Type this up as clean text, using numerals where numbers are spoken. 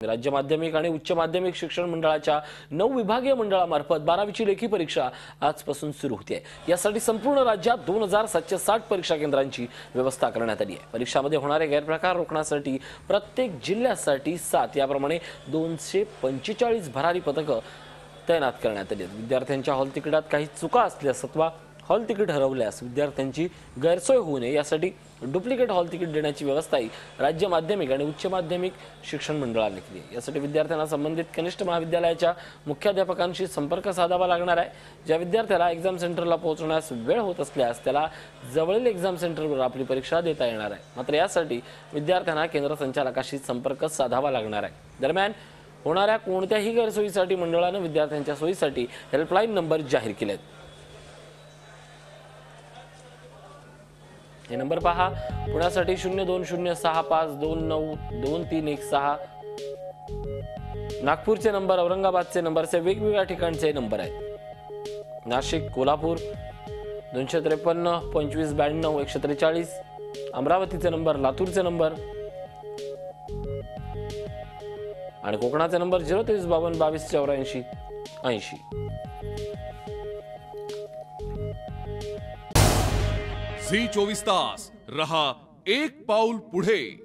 राज्य माध्यमिक आणि उच्च माध्यमिक शिक्षण मंडळाच्या 9 विभागीय मंडळामार्फत 12वीची लेखी परीक्षा आजपासून सुरू होते आहे। यासाठी संपूर्ण राज्यात 2760 परीक्षा केंद्रांची व्यवस्था करण्यात आली आहे। परीक्षांमध्ये होणारे गैरप्रकार रोखण्यासाठी प्रत्येक जिल्ह्यासाठी 7 याप्रमाणे 245 भरारी पथकं तैनात करण्यात आली आहेत। विद्यार्थ्यांच्या हॉल तिकिटात काही चुका असल्यास अथवा हॉल तिकीट हरवल्यास विद्यार्थ्यांची गैरसोय होऊ नये यासाठी डुप्लिकेट हॉल तिकीट देण्याची व्यवस्थाही राज्य माध्यमिक आणि उच्च माध्यमिक शिक्षण मंडळाने केली आहे। यासाठी विद्यार्थ्यांना संबंधित कनिष्ठ महाविद्यालयाच्या मुख्याध्यापकांशी संपर्क साधावा लागणार आहे। ज्या विद्यार्थ्याला एक्झाम सेंटरला पोहोचण्यास वेळ होत असल्यास त्याला जवळील एक्झाम सेंटरवर आपली परीक्षा देता येणार आहे। मात्र यासाठी विद्यार्थ्यांना केंद्र संचालकाशी संपर्क साधावा लागणार आहे। दरम्यान होणाऱ्या कोणत्याही गैरसोयीसाठी मंडळाने विद्यार्थ्यांच्या सोयीसाठी हेल्पलाईन नंबर जाहीर केले आहेत। हे नंबर पहा, पुण्यासाठी 020652923116, नागपूरचे नंबर, औरंगाबादचे नंबर असे वेगवेगळ्या ठिकाणचे नंबर आहेत। नाशिक, कोल्हापूर 253 25 92 143, अमरावतीचे नंबर, लातूरचे नंबर आणि कोकणाचे नंबर 023 52 22 84 80। झी 24 तास रहा एक पाऊल पुढे।